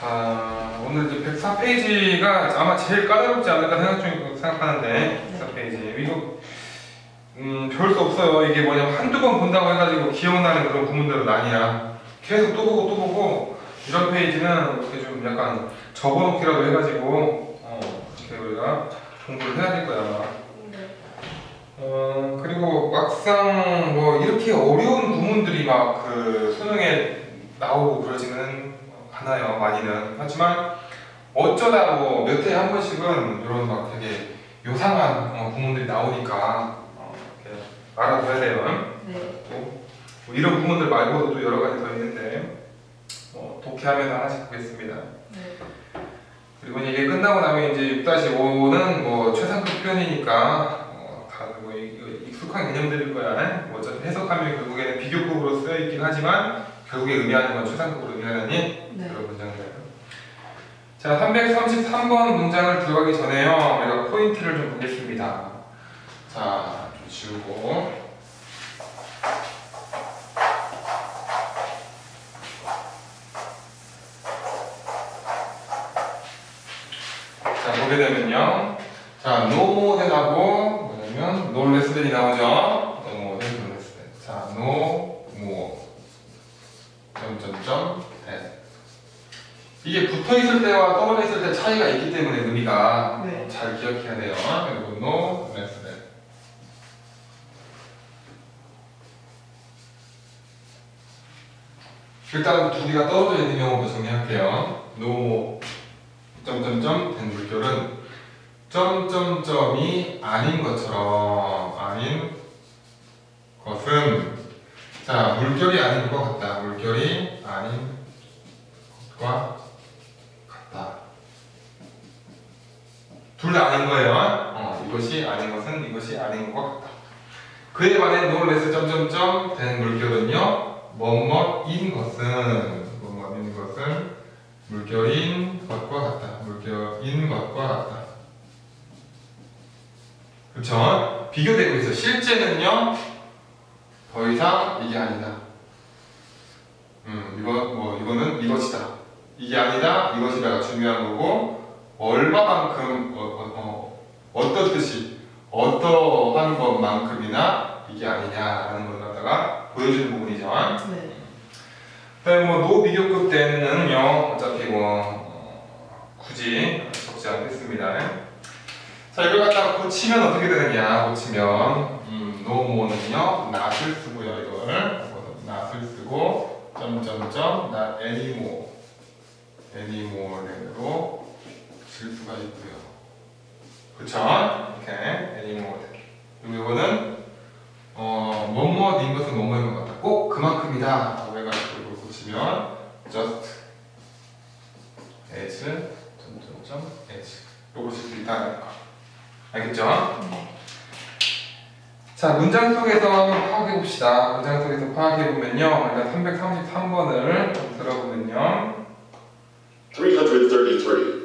자, 오늘 이제 104페이지가 아마 제일 까다롭지 않을까 생각하는데 104페이지 이거 별 수 없어요. 이게 뭐냐면 한두 번 본다고 해가지고 기억나는 그런 구문들은 아니야. 계속 또 보고 또 보고 이런 페이지는 이렇게 좀 약간 적어놓기라도 해가지고 이렇게 우리가 공부를 해야 될 거야. 그리고 막상 뭐 이렇게 어려운 구문들이 막 그 수능에 나오고 그러지는 않아요. 많이는. 하지만 어쩌다 뭐 몇 해에 한 번씩은 이런 막 되게 요상한 구문들이 나오니까 이렇게 알아둬야 돼요. 네. 뭐 이런 구문들 말고도 또 여러 가지 더 있는데 독해하면 하나씩 보겠습니다. 네. 그리고 이게 끝나고 나면 이제 6-5는 뭐 최상급 표현이니까 다들 뭐 익숙한 개념들일 거야. 뭐 어차피 해석하면 결국에는 비교급으로 쓰여 있긴 하지만 결국에 의미하는 건 최상급으로 의미하니 그런 문장들. 자, 333번 문장을 들어가기 전에요. 우리가 포인트를 좀 보겠습니다. 자, 좀 지우고. 자, 보게 되면요. 자, no more than하고 뭐냐면 no less than이 나오죠. no more than, no less than. 자, no more. 점점점 than. 이게 붙어 있을 때와 떨어져 있을 때 차이가 있기 때문에 의미가 잘 기억해야 돼요. 그리고 no less than. 일단 두 개가 떨어져 있는 경우부터 정리할게요. no more. 점점점 된 물결은 점점점이 아닌 것처럼 아닌 것은 자 물결이 아닌 것 같다. 물결이 아닌 것과 같다. 둘 다 아닌 거예요. 이것이 아닌 것은 이것이 아닌 것 같다. 그에 반해 no less 점점점 된 물결은요 뭐뭐인 것은 뭐뭐인 것은 물결인 것과 같다. 물결인 것과 같다. 그쵸? 비교되고 있어. 실제는요, 더 이상 이게 아니다. 이거는 이것이다. 이게 아니다, 이것이다가 중요한 거고, 얼마만큼, 어떤 뜻이, 어떠한 것만큼이나 이게 아니냐라는 걸 갖다가 보여주는 부분이죠. 네. 그다음에 뭐 노비교급 때는요 어차피 굳이 적지 않겠습니다. 자 이걸 갖다가 고치면 어떻게 되느냐 고치면 no more는요 not을 쓰고요 이걸 not을 쓰고 점점점 not anymore anymore로 칠 수가 있고요. 그쵸? 이렇게 anymore 그리고 이거는 뭐뭐인 것은 뭐뭐인 것 같다. 꼭 그만큼이다 라고 해가지고 이걸 고치면 just as 점점점 as 요걸 쓸 수 있다는 거 알겠죠? 자 문장 속에서 파악해 봅시다. 문장 속에서 파악해 보면요 일단 333번을 들어보면요 333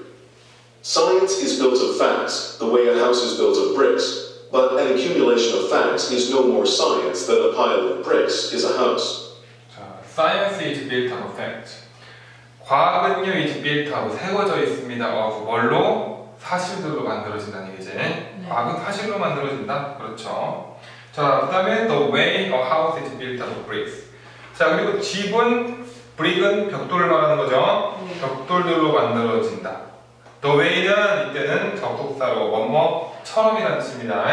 Science is built of facts, the way a house is built of bricks. But an accumulation of facts is no more science than a pile of bricks is a house. 자, science is built of fact. 과학은요 is built of 세워져 있습니다. 뭘로? 사실들로 만들어진다는 얘기지. 과학은 사실로 만들어진다. 그렇죠. 자, 그다음에 the way a house is built of bricks. 자, 그리고 집은 brick은 벽돌을 말하는 거죠. 벽돌들로 만들어진다. The way는 이때는 접속사로 뭐뭐처럼이라는 뜻입니다.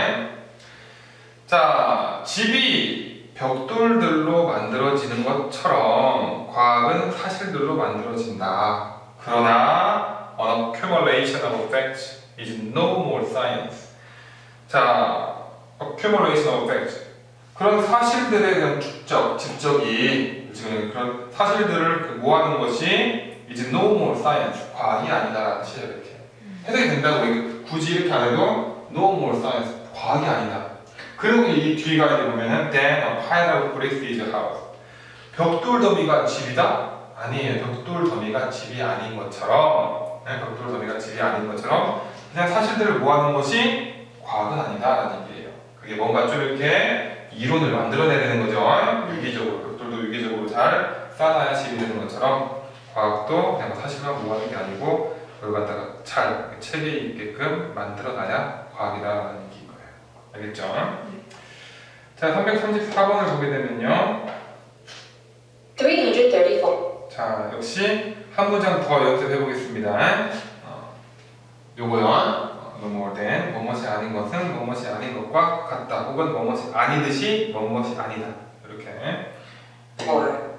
자, 집이 벽돌들로 만들어지는 것처럼 과학은 사실들로 만들어진다. 그러나 an accumulation of facts is no more science. 자, accumulation of facts 그런 사실들에 대한 축적, 집적이 지금 그런 사실들을 모아놓은 것이 is no more science. 과학이 아니다라는 뜻이에요. 이렇게 해석이 된다고 굳이 이렇게 안 해도 no more science. 과학이 아니다. 그리고 이 뒤가 이제 보면은 then a pile of bricks is a house. 벽돌 더미가 집이다? 아니에요. 벽돌 더미가 집이 아닌 것처럼 벽돌 더미가 집이 아닌 것처럼 그냥 사실들을 모아놓은 것이 과학은 아니다라는 얘기예요. 그게 뭔가 좀 이렇게 이론을 만들어내야 되는 거죠. 유기적으로 벽돌도 유기적으로 잘 쌓아야 집이 되는 것처럼 과학도 그냥 사실만 모호하는 게 아니고 그걸 갖다가 잘 체계 있게끔 만들어놔야 과학이다라는 얘기인 거예요. 알겠죠? 자, 334번을 보게 되면요. 334. 자, 역시 한 문장 더 연습해 보겠습니다. 요거요. 뭐뭐 된 뭐뭇이 아닌 것은 뭐뭇이 아닌 것과 같다. 혹은 뭐뭇이 아니듯이 뭐뭇이 아니다. 이렇게. 4.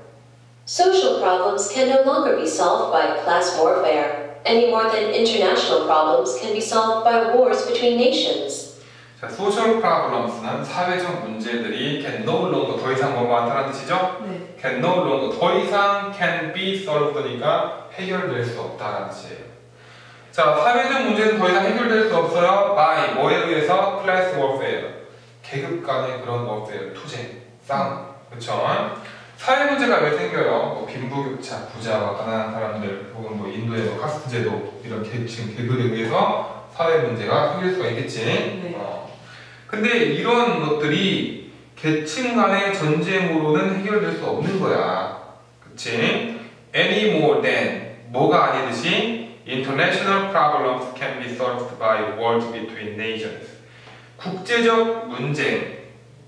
Social problems can no longer be solved by class warfare, any more than international problems can be solved by wars between nations. 자, social problems는 사회적 문제들이 can no longer 더 이상 뭐뭐 않다는 뜻이죠? 네. can no longer 더 이상 can be solved니까 해결될 수 없다라는 뜻이에요. 자, 사회적 문제는 더 이상 해결될 수 없어요. by 뭐에 의해서? class warfare. 계급 간의 그런 warfare, 투쟁, 싸움. 그렇죠? 사회 문제가 왜 생겨요? 뭐 빈부격차, 부자와 가난한 사람들, 혹은 뭐 인도의 뭐 카스트 제도 이런 계층, 계급에 의해서 사회 문제가 생길 수가 있겠지. 네. 근데 이런 것들이 계층 간의 전쟁으로는 해결될 수 없는 거야. 그치? Any more than 뭐가 아니듯이 international problems can be solved by wars between nations. 국제적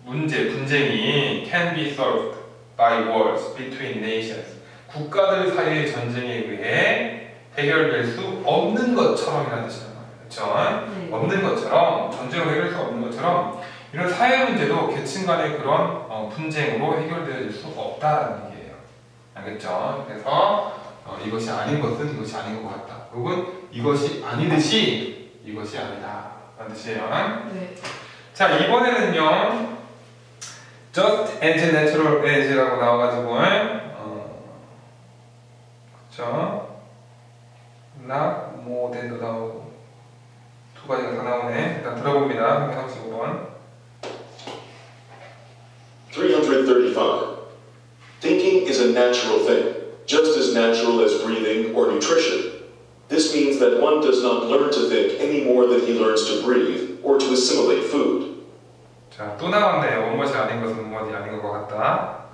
분쟁이 can be solved by wars between nations. 국가들 사이의 전쟁에 의해 해결될 수 없는 것처럼이라는 뜻이란 말이에요. 그렇죠? 네. 없는 것처럼, 전쟁으로 해결될 수 없는 것처럼 이런 사회 문제도 계층 간의 그런 분쟁으로 해결될 수 없다는 얘기예요. 알겠죠? 그래서 이것이 아닌 것은 이것이 아닌 것 같다. 혹은 이것이 아니듯이 이것이 아니다 라는 뜻이에요. 네. 자, 이번에는요 just as natural as라고 나와가지고 그쵸? not more than도 나오고 두 가지가 다 나오네. 일단 들어봅니다. 335번 335. Thinking is a natural thing, just as natural as breathing or nutrition. This means that one does not learn to think any more than he learns to breathe or to assimilate food. 자, 또 나왔네요. 무엇이 아닌 것은 무엇이 아닌 것 같다.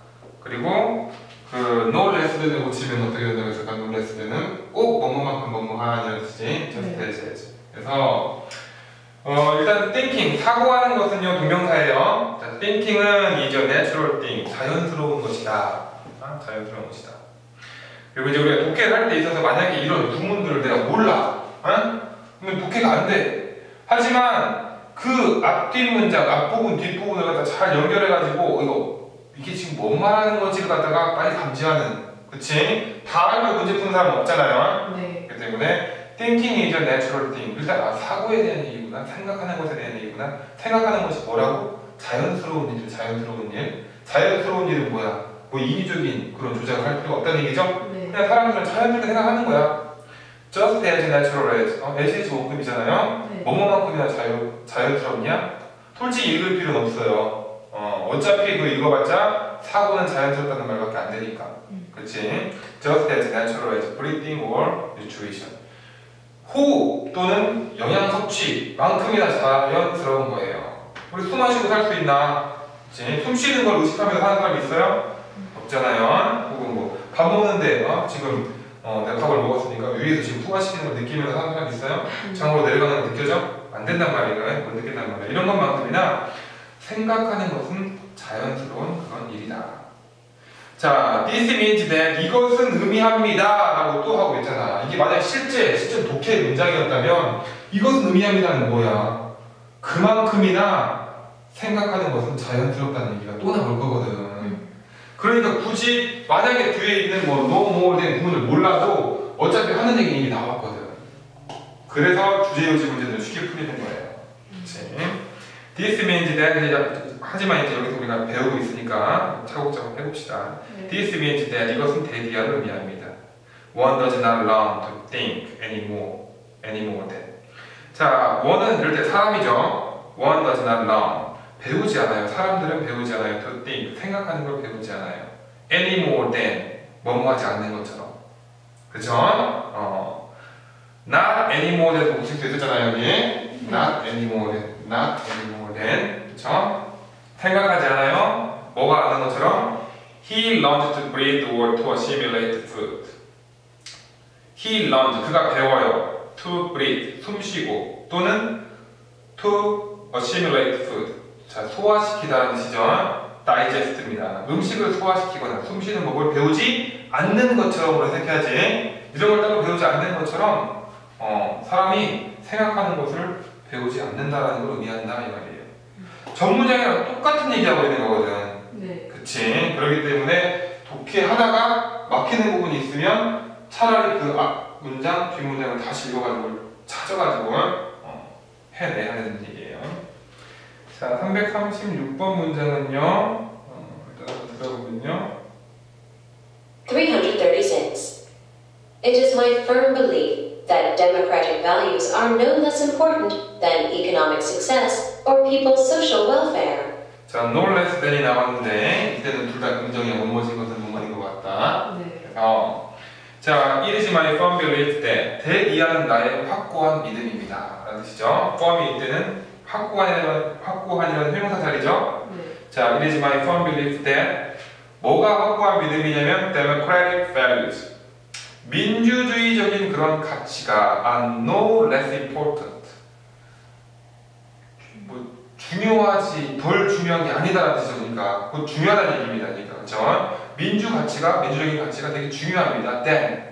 그리고 그 no less than을 고치면 어떻게 된다고 했을까? no less than은 꼭 뭐뭐만큼 뭐뭐하라는 뜻이 just as. 그래서 일단 thinking, 사고하는 것은요 동명사예요. 자, thinking은 is a natural thing, 자연스러운 것이다. 자연스러운 것이다. 그리고 이제 우리가 독해를 할 때 있어서 만약에 이런 구문들을 내가 몰라, 그러면 독해가 안 돼. 하지만 그 앞뒷 문장, 앞부분, 뒷부분을 갖다 잘 연결해가지고 이게 지금 뭔 말하는 건지를 갖다가 빨리 감지하는, 그치? 다 알고 문제 푸는 사람은 없잖아요. 네. 그렇기 때문에 thinking is a natural thing. 일단 사고에 대한 얘기구나, 생각하는 것에 대한 얘기구나. 생각하는 것이 뭐라고? 자연스러운 일, 자연스러운 일. 자연스러운 일은 뭐야? 뭐 인위적인 그런 조작을 할 필요가 없다는 얘기죠? 네. 그냥 사람들은 자연스럽게 생각하는 거야. just as natural as. as 조급이잖아요. 네. 뭐뭐만큼이나 자연스럽냐? 솔직히 읽을 필요는 없어요. 어차피 그 읽어봤자 사고는 자연스럽다는 말밖에 안 되니까. 그렇지? just as natural as breathing or nutrition. 호흡 또는 영양 섭취만큼이나 자연스러운 거예요. 우리 숨 마시고 살 수 있나? 그치? 숨 쉬는 걸 의식하면서 사는 사람 있어요? 없잖아요. 혹은 뭐 밥 먹는데 지금 내가 밥을 먹었으니까 위에서 지금 소화시키는 걸 느끼면서 사는 사람 있어요? 장으로 내려가는 거 느껴져? 안 된단 말이에요. 못 느낀단 말이에요. 이런 것만큼이나 생각하는 것은 자연스러운 그런 일이다. 자, this means that 이것은 의미합니다 라고 또 하고 있잖아. 이게 만약 실제 독해 문장이었다면 이것은 의미합니다는 뭐야? 그만큼이나 생각하는 것은 자연스럽다는 얘기가 또 나올 거거든. 그러니까 굳이 만약에 뒤에 있는 뭐 no more than 구문을 몰라도 어차피 하는 얘기 이미 나왔거든. 그래서 주제요지 문제는 쉽게 풀리는 거예요. 그치? This means that 하지만 이제 여기서 우리가 배우고 있으니까 차곡차곡 해봅시다. 네. This means that 이것은 대비하는 의미합니다. One does not learn to think anymore than. 자, one은 이럴 때 사람이죠. One does not learn. 배우지 않아요. 사람들은 배우지 않아요. To think, 생각하는 걸 배우지 않아요. Any more than, 뭐뭐하지 않는 것처럼. 그죠? Not any more than 고칠 수 있었잖아요, 여기. Not any more than. 그죠? 생각하지 않아요. 뭐가 아는 것처럼 He learns to breathe or to assimilate food. He learned. 그가 배워요. To breathe. 숨쉬고. 또는 to assimilate food. 자, 소화시키다라는 뜻이죠. digest입니다. 음식을 소화시키거나 숨쉬는 법을 배우지 않는 것처럼 해석해야지. 이런 걸 따로 배우지 않는 것처럼 사람이 생각하는 것을 배우지 않는다라는 걸 의미한다 이 말이에요. 전 문장이랑 똑같은 얘기하고 있는 거거든. 네. 그치? 그렇기 때문에 독해하다가 막히는 부분이 있으면 차라리 그 앞 문장, 뒷 문장을 다시 읽어가지고 찾아가지고 해내야 하는 얘기예요. 자, 336번 문장은요. 일단 한번 들어보면요. 336. It is my firm belief that democratic values are no less important than economic success or people's social welfare. 자, no less than이 나왔는데 이때는 둘 다 긍정이야. 뭐뭐진 것은 뭐뭐인 것 같다. 네. 자, it is my firm belief that 대이하는 나의 확고한 믿음입니다. 라는 뜻이죠. firm이 이때는 확고한이라는 형용사 자리죠. 네. 자, it is my firm belief that 뭐가 확고한 믿음이냐면 democratic values 민주주의적인 그런 가치가 are no less important 뭐 중요하지 덜 중요한 게 아니다라는 뜻이죠. 그러니까 그 중요하다는 얘기입니다. 그러니까 그렇죠? 민주적인 가치가 되게 중요합니다. then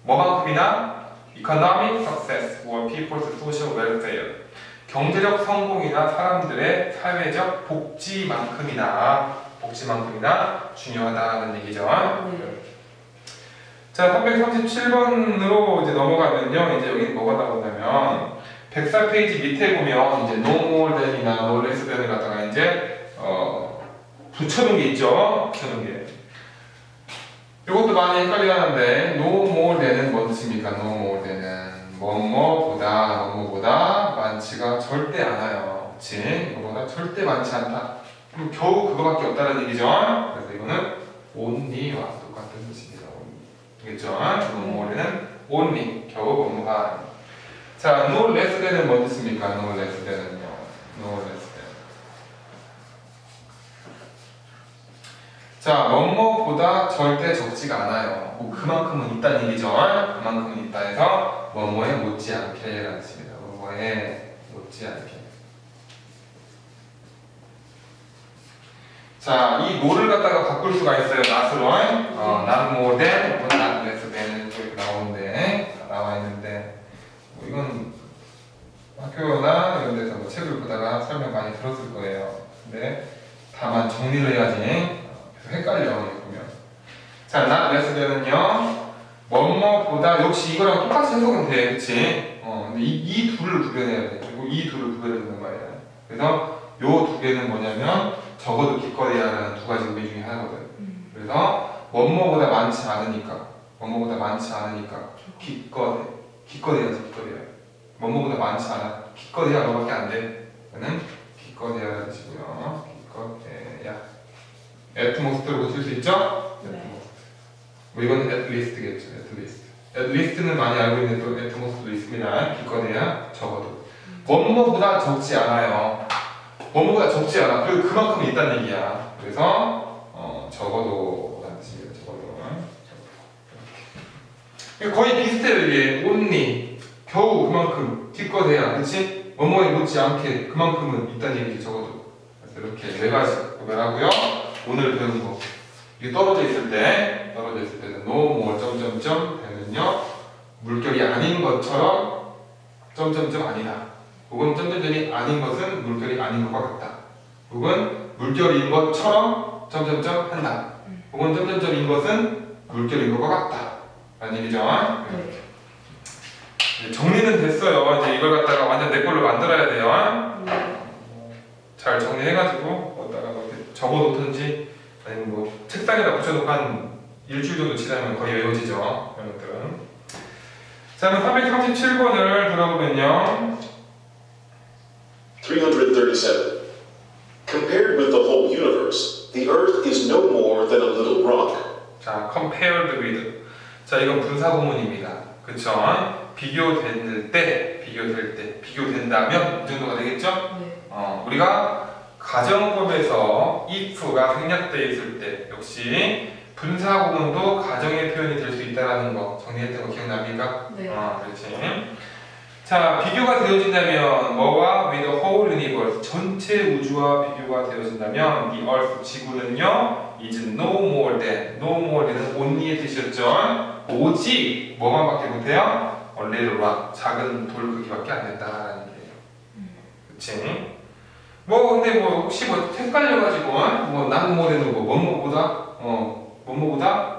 뭐만큼이나 economic success or people's social welfare 경제적 성공이나 사람들의 사회적 복지만큼이나 중요하다는 얘기죠. 네. 자, 337번으로 이제 넘어가면요. 이제 여기 뭐가 나오냐면 104페이지 밑에 보면 이제 no more than이나 no less than을 갖다가 이제 붙여놓은 게 있죠. 붙여놓은 게. 이것도 많이 헷갈리게 하는데 no more than은 뭔 뜻입니까? no more than은 뭐뭐보다 많지가 절대 않아요. 그치? 이거보다 절대 많지 않다. 그럼 겨우 그거밖에 없다는 얘기죠. 그래서 이거는 only와 똑같은 뜻입니다. 알겠죠? no more는 only, 겨우 뭐뭐가. 자, no less than은 뭔 뜻입니까? no less than은요. no less than. 자, 뭐뭐보다 절대 적지가 않아요. 뭐 그만큼은 있다는 얘기죠. 그만큼은 있다 해서 뭐뭐에 못지않게 라는 뜻입니다. 뭐뭐에 못지않게. 자, 이 no를 갖다가 바꿀 수가 있어요. not으로. not more than, not less than 이렇게 나오는데 나와 있는데 뭐 이건 학교나 이런 데서 뭐 책을 보다가 설명 많이 들었을 거예요. 근데 다만 정리를 해야지 헷갈려 이렇게 보면. 자, not less than은요 뭐뭐보다 역시 이거랑 똑같이 해석은 돼, 그치? 근데 이 둘을 구별해야 돼. 그리고 이 둘을 구별해야 된단 말이야. 그래서 요 두 개는 뭐냐면 적어도 기껏해야라는 두 가지 의미 중에 하나거든. 그래서 뭐뭐보다 많지 않으니까 기껏해야지. 뭐뭐보다 많지 않아. 기껏해야 너밖에 안 돼. 그는 기껏해야라는 뜻이고요. 기껏해야. at most로 고칠 수 있죠? 네. 뭐 이건 at least겠죠. at least는 많이 알고 있는데 또 at most도 있습니다. 기껏해야 적어도. 뭐뭐보다 적지 않아요. 뭐뭐보다 적지 않아. 그리고 그만큼 있다는 얘기야. 그래서 적어도라는 뜻입니다. 적어도. 거의 비슷해요. 이게 only 겨우 그만큼 기껏해야, 그렇지? 뭐뭐에 못지않게 그만큼은 있다는 얘기지. 적어도. 그래서 이렇게 네 가지 구별하고요. 오늘 배운 거 이게 떨어져 있을 때는 no more 점점점 되면요 물결이 아닌 것처럼 점점점 아니다. 혹은 점점점이 아닌 것은 물결이 아닌 것과 같다. 혹은 물결인 것처럼 점점점 한다. 혹은 점점점인 것은 물결인 것과 같다. 라는 얘기죠. 네. 이제 정리는 됐어요. 이제 이걸 갖다가 완전 내 걸로 만들어야 돼요. 네. 잘 정리해가지고 어디다가 뭐 이렇게 적어놓든지 아니면 뭐 책상에다 붙여놓고 한 일주일 정도 지나면 거의 외워지죠. 이런 것들은. 자, 그럼 337번을 들어보면요. 337. Compared with the whole universe, the Earth is no more than a little rock. 자, compared with. 자, 이건 분사구문입니다. 그쵸? 비교될 때, 비교된다면 이 정도가 되겠죠? 네. 우리가 가정법에서 if가 생략되어 있을 때 역시 분사 구문도 가정의 표현이 될 수 있다는 거 정리했던 거 기억납니까? 네. 그렇지. 자, 비교가 되어진다면 뭐와 with the whole universe 전체 우주와 비교가 되어진다면 the earth 지구는요 is no more than no more는 only의 뜻이었죠. 오직 뭐만밖에 못해요? a little rock 작은 돌 크기밖에 안 된다라는 얘기예요. 그렇지? 뭐 근데 뭐 혹시 뭐 헷갈려가지고 뭐 나무 모델은 뭐 뭐뭐보다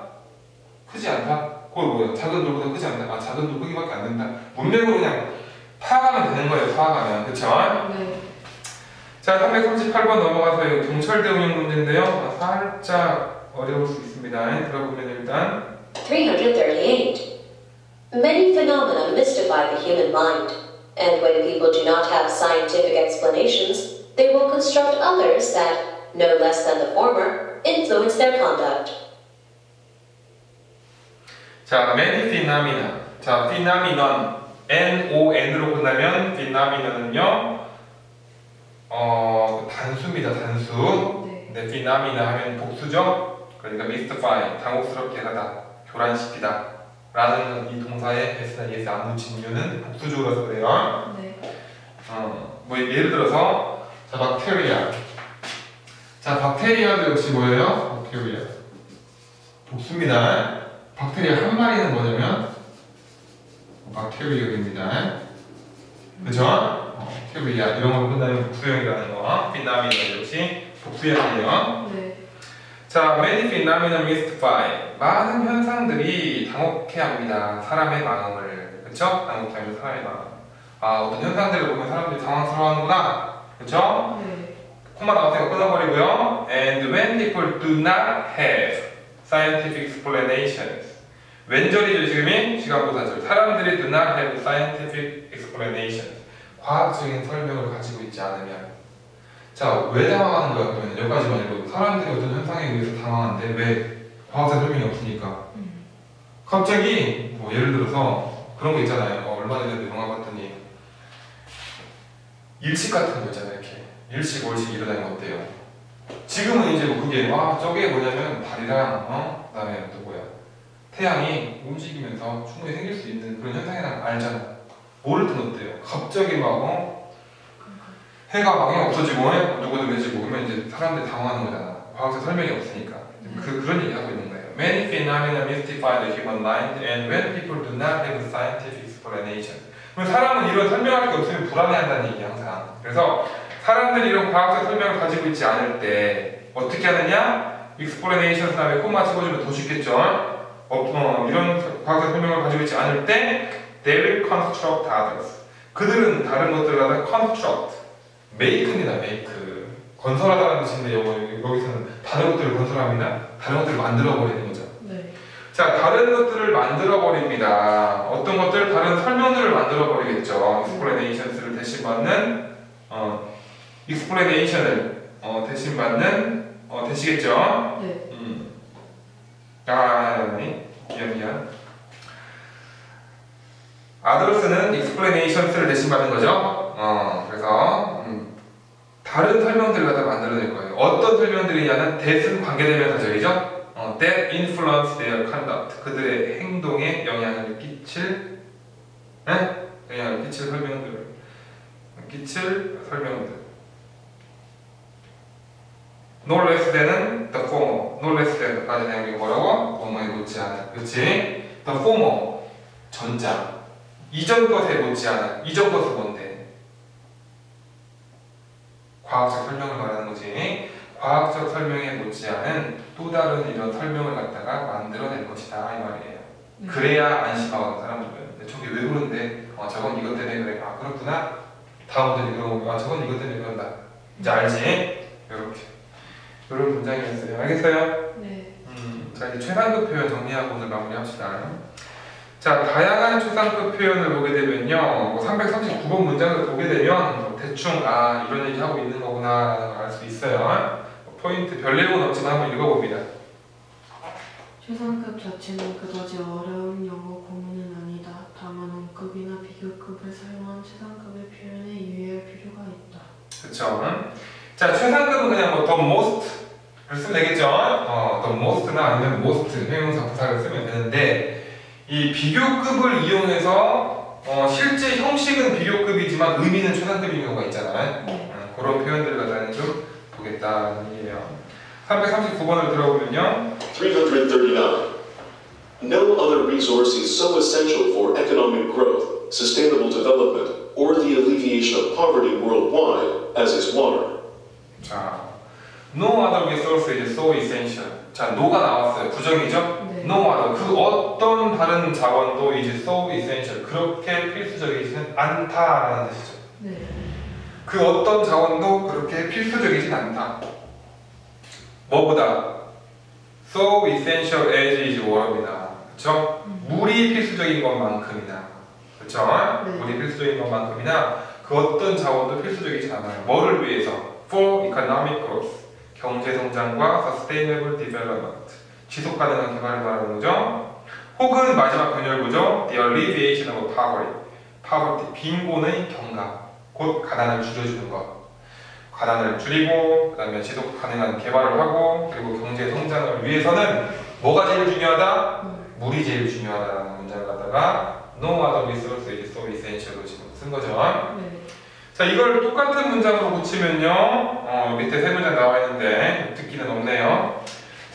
크지 않다? 그거 뭐야? 작은 돌보다 크지 않다? 아 작은 돌 크기밖에 안 된다. 문맥으로 그냥 파악하면 되는 거예요. 파악하면 그쵸? 네. 자 338번 넘어가서 경철대 운영 문제인데요. 살짝 어려울 수 있습니다. 들어보면 일단 338. Many phenomena mystify the human mind, and when people do not have scientific explanations, they will construct others that, no less than the former, influence their conduct. 자, many phenomena. 자, phenomenon. N-O-N으로 끝나면 phenomenon은요, 단수입니다, 단수. 네. 네, phenomena 하면 복수죠? 그러니까 mystify, 당혹스럽게 하다, 교란시키다. 라는 이 동사에 s나 es에 안 붙인 이유는 복수적으로서 그래요. 네. 뭐 예를 들어서, 자, 박테리아. 자, 박테리아도 역시 뭐예요? 박테리아. 복수입니다. 박테리아 한 마리는 뭐냐면 박테리아입니다. 그죠? 테리아 이런 걸 끝나면 복수형이라는 거. 피나미나 역시 복수형이에요. 네. 자, many phenomena mystify. 많은 현상들이 당혹해합니다. 사람의 마음을. 그쵸? 당혹해하면 사람의 마음. 아, 어떤 현상들을 보면 사람들이 당황스러워하는구나. 그쵸? 네. 콤마 나왔으니까 끊어버리고요. And when people do not have scientific explanations. 왼절이죠 지금이 시간부사절. 사람들이 do not have scientific explanations. 과학적인 설명을 가지고 있지 않으면. 자, 왜 당황하는 거야? 그러면 여기까지만 읽어도 사람들이 어떤 현상에 의해서 당황한데 왜 과학적 설명이 없으니까. 갑자기 뭐 예를 들어서 그런 거 있잖아요. 얼마 전에도 영화 봤더니 일식 같은 거 있잖아요. 이렇게 일식 월식 일어나는 거 어때요? 지금은 이제 뭐 그게 저게 뭐냐면 달이랑 그다음에 또 뭐야 태양이 움직이면서 충분히 생길 수 있는 그런 현상이라는 걸 알잖아. 모를 땐 어때요? 갑자기 막 해가 막 없어지고 누구도 되지고 그러면 이제 사람들이 당황하는 거잖아. 과학적 설명이 없으니까. 그런 얘기 하고 있는 거예요. Many phenomena mystify the human mind, and when people do not have scientific explanation. 그럼 사람은 이런 설명할 게 없으면 불안해한다는 얘기 항상. 그래서 사람들이 이런 과학적 설명을 가지고 있지 않을 때 어떻게 하느냐? explanation 다음에 콤마 찍어주면 더 쉽겠죠? 이런 과학적 설명을 가지고 있지 않을 때 they will construct others. 그들은 다른 것들을 갖다 construct, make입니다. make. 건설하다는 뜻인데 여기서는 다른 것들을 건설합니다. 다른 것들을 만들어버리는 거죠. 네. 자, 다른 것들을 만들어버립니다. 어떤 것들? 다른 설명들을 만들어버리겠죠. explanations를 대신받는 explanation을 대신받는 되시겠죠? 네. 미안. others는 explanations를 대신받는 거죠. 그래서 다른 설명들을 갖다 만들어낼 거예요. 어떤 설명들이냐는 that은 관계대명사절이죠. that influence their conduct. 그들의 행동에 영향을 끼칠 설명들. No less than은 the former. No less than까지 내용이 뭐라고? former에 못지않은. 그렇지? The former. 전자. 이전 것에 못지않은. 이전 것은 뭔데? 과학적 설명을 말하는 거지. 과학적 설명에 못지않은 또 다른 이런 설명을 갖다가 만들어낼 것이다 이 말이에요. 그래야 안심하거든 사람들은. 저게 왜 그런데? 저건 이것 때문에 그래. 그렇구나. 다음부터 이거 저건 이것 때문에 그런다. 이제 알지? 이렇게. 이런 문장이었어요. 알겠어요? 네. 자 이제 최상급 표현 정리하고 오늘 마무리합시다. 자, 다양한 최상급 표현을 보게 되면요, 339번 문장을 보게 되면 대충 이런 얘기 하고 있는 거구나 라는 걸 알 수 있어요. 포인트 별 내용은 없지만 한번 읽어봅니다. 최상급 자체는 그다지 어려운 영어 구문은 아니다. 다만 원급이나 비교급을 사용한 최상급의 표현에 유의할 필요가 있다. 그쵸? 자, 최상급은 그냥 the most를 쓰면 되겠죠? the most나 아니면 most 형용사 부사를 쓰면 되는데 이 비교급을 이용해서 실제 형식은 비교급이지만 의미는 최상급인 경우가 있잖아요. 그런 표현들을 갖다는 좀 보겠다는 얘기예요. 339번을 들어보면요. 339. No other resource is so essential for economic growth, sustainable development, or the alleviation of poverty worldwide as is water. 자, no other resource is so essential. 자, no가 나왔어요. 부정이죠? 네. no other. 그 어떤 다른 자원도 이제 so essential. 그렇게 필수적이지는 않다라는 뜻이죠. 네. 그 어떤 자원도 그렇게 필수적이진 않다. 뭐보다? So essential as is water입니다. 그쵸? 물이 필수적인 것만큼이나. 그쵸? 네. 물이 필수적인 것만큼이나 그 어떤 자원도 필수적이지 않아요. 뭐를 위해서? For economic growth. 경제 성장과 sustainable development. 지속 가능한 개발을 말하는 거죠. 혹은 마지막 변열구죠. The alleviation of poverty. 빈곤의 경감. 곧 가난을 줄여주는 것. 가난을 줄이고 그 다음에 지속 가능한 개발을 하고 그리고 경제 성장을 위해서는 뭐가 제일 중요하다? 물이 제일 중요하다라는 문장을 갖다가 No other resource is so essential로 지금 쓴 거죠. 네. 자, 이걸 똑같은 문장으로 고치면요. 밑에 세 문장 나와 있는데 듣기는 없네요.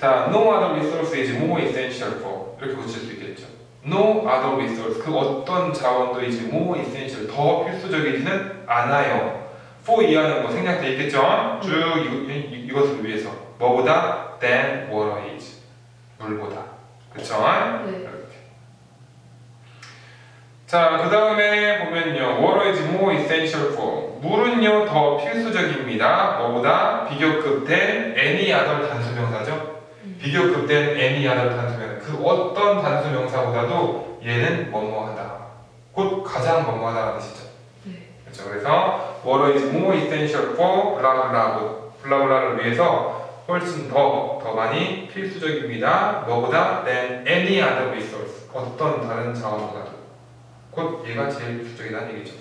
자, No other resource is more essential for 이렇게 고칠 수 있겠죠. No other resource 그 어떤 자원도 이제 more essential 더 필수적이지는 않아요. for 이하는 뭐 생략돼 있겠죠. 쭉 이것을 위해서 뭐보다 than water is 물보다 그쵸? 네. 이렇게. 자, 그 다음에 보면요. Water is more essential for 물은요 더 필수적입니다. 뭐보다 비교급 than any other 단수명사죠. 비교급 than any other 단수명사 그 어떤 단수명사보다도 얘는 뭐뭐하다 곧 가장 뭐뭐하다는 뜻이죠. 그렇죠. 그래서 water is more essential for 블라블라를 위해서 훨씬 더 많이 필수적입니다. 뭐보다 than any other resource 어떤 다른 자원보다도 곧 얘가 제일 필수적이라는 얘기죠.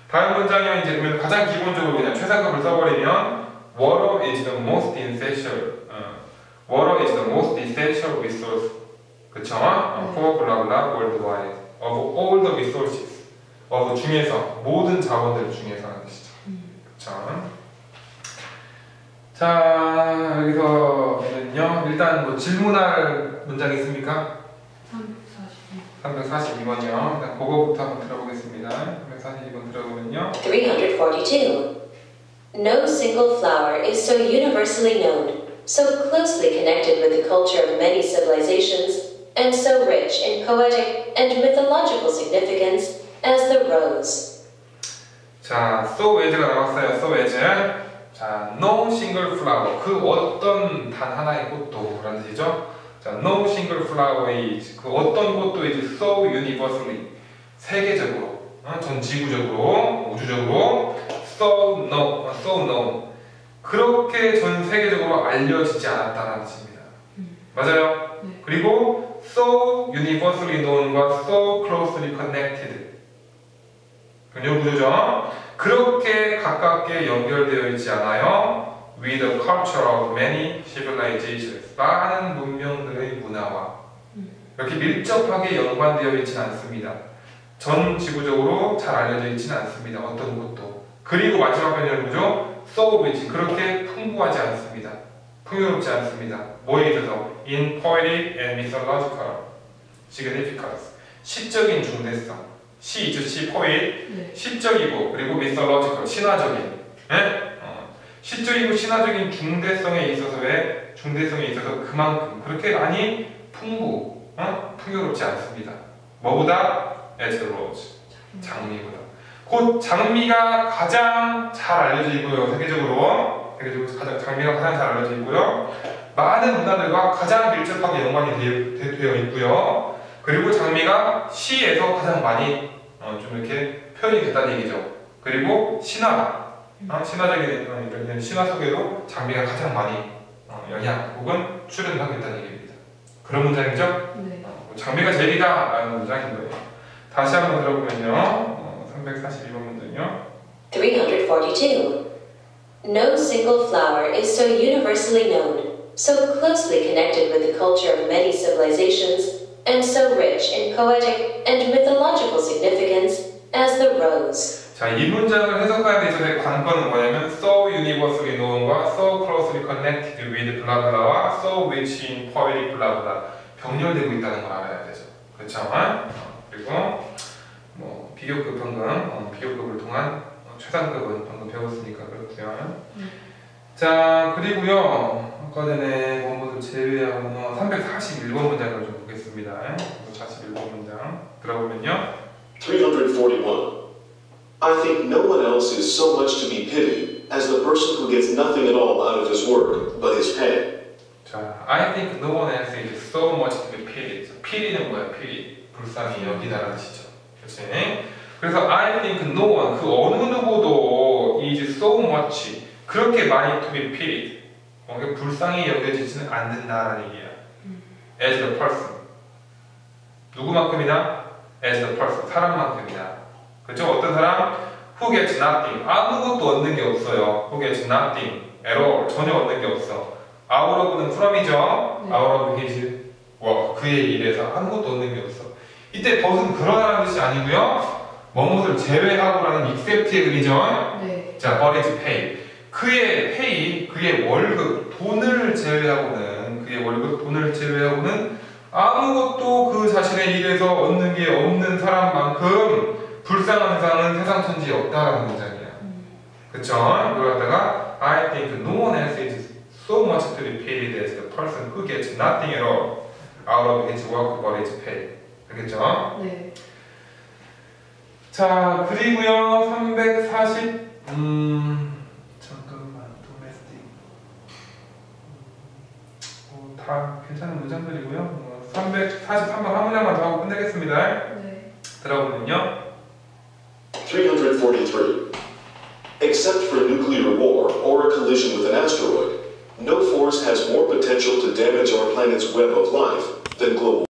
다음 문장이 이제 보면 가장 기본적으로 그냥 최상급을 써버리면 water is the most essential water is the most essential resource 그쵸? for 블라블라 worldwide of all the resources 중에서 모든 자원들 중에서 하는 뜻이죠. 그렇죠? 자, 여기서는요. 일단 뭐 질문할 문장 있습니까? 342번이요. 일단 그거부터 한번 들어보겠습니다. 342번 들어보면요. 342. No single flower is so universally known, so closely connected with the culture of many civilizations, and so rich in poetic and mythological significance as the rose. 자, so as가 나왔어요. so as. 자, no single flower. 그 어떤 단 하나의 꽃도 라는 뜻이죠. 자, no single flower is. 그 어떤 꽃도 이제 so universally. 세계적으로, 전 지구적으로, 우주적으로 so known. 그렇게 전 세계적으로 알려지지 않았다는 뜻입니다. 맞아요? 네. 그리고 so universally known과 so closely connected. 구조죠. 그렇게 가깝게 연결되어 있지 않아요. With the culture of many civilizations. 많은 문명들의 문화와 이렇게 밀접하게 연관되어 있지는 않습니다. 전 지구적으로 잘 알려져 있지는 않습니다. 어떤 곳도. 그리고 마지막 변형구조 so rich. 그렇게 풍부하지 않습니다. 풍요롭지 않습니다. 뭐에 있어서? In poetic and mythological significance. 시적인 중대성. 시 있죠, 시, poet. 네. 시적이고 그리고 mythological, 신화적인. 네? 시적이고 신화적인 중대성에 있어서 그만큼 그렇게 많이 풍요롭지 않습니다. 뭐보다? as the rose. 장미보다. 곧 장미가 가장 잘 알려져 있고요. 세계적으로 장미가 가장 잘 알려져 있고요. 많은 문화들과 가장 밀접하게 연관이 되어 있고요. 그리고 장미가 시에서 가장 많이 좀 이렇게 표현이 됐다는 얘기죠. 그리고 신화적인 이런 신화 속에도 장미가 가장 많이 영향 혹은 출연을 하고 있다는 얘기입니다. 그런 문장이죠. 네. 장미가 제일이다라는 문장인 거예요. 다시 한번 들어보면요. 342번 문장이요. 342. No single flower is so universally known, so closely connected with the culture of many civilizations, and so rich in poetic and mythological significance as the rose. 자, 이 문장을 해석하는 데 있어서의 관건은 뭐냐면 so universally known과 so closely connected with blah blah와 so rich in poetic blah blah 병렬되고 있다는 걸 알아야 되죠. 그렇죠? 그리고 뭐 비교급 방금 비교급을 통한 최상급은 방금 배웠으니까 그렇고요. 자, 그리고요 아까 전에 원문을 제외하고 341번 문장을 좀 보겠습니다. 41번 문장 들어보면요. 341. I think no one else is so much to be pitied as the person who gets nothing at all out of his work but his pen. 자, I think no one else is so much to be pitied. piti는 뭐야? pity. 불쌍히 여기다라는 뜻이죠. 그렇지? 그래서 I think no one, 그 어느 누구도 is so much, 그렇게 많이 to be pitied. 불쌍히 여겨지지는 않는다라는 얘기야. As the person. 누구만큼이나? As the person. 사람만큼이나. 그렇죠? 어떤 사람? Who gets nothing. 아무것도 얻는 게 없어요. Who gets nothing at all. 전혀 얻는 게 없어. Out of는 from이죠? 네. Out of his work. 그의 일에서 아무것도 얻는 게 없어. 이때 벗은 그러다라는 뜻이 아니고요. 뭐뭇을 제외하고라는 except의 의미죠? 네. 자, but is paid. 그의 pay, 그의 월급, 돈을 제외하고는 그의 월급, 돈을 제외하고는 아무것도 그 자신의 일에서 얻는 게 없는 사람만큼 불쌍한 세상은 세상 천지에 없다라는 문장이야. 그쵸? 이걸 갖다가 I think no one else is so much to be pitied as the person who gets nothing at all out of his work but is paid. 알겠죠? 네. 자, 그리고요 340 잠깐만 domestic 다 괜찮은 문장들이고요. 343번 한 문장만 더 하고 끝내겠습니다. 네. 들어보면요. 343. Except for nuclear war or a collision with an asteroid, no force has more potential to damage our planet's web of life than global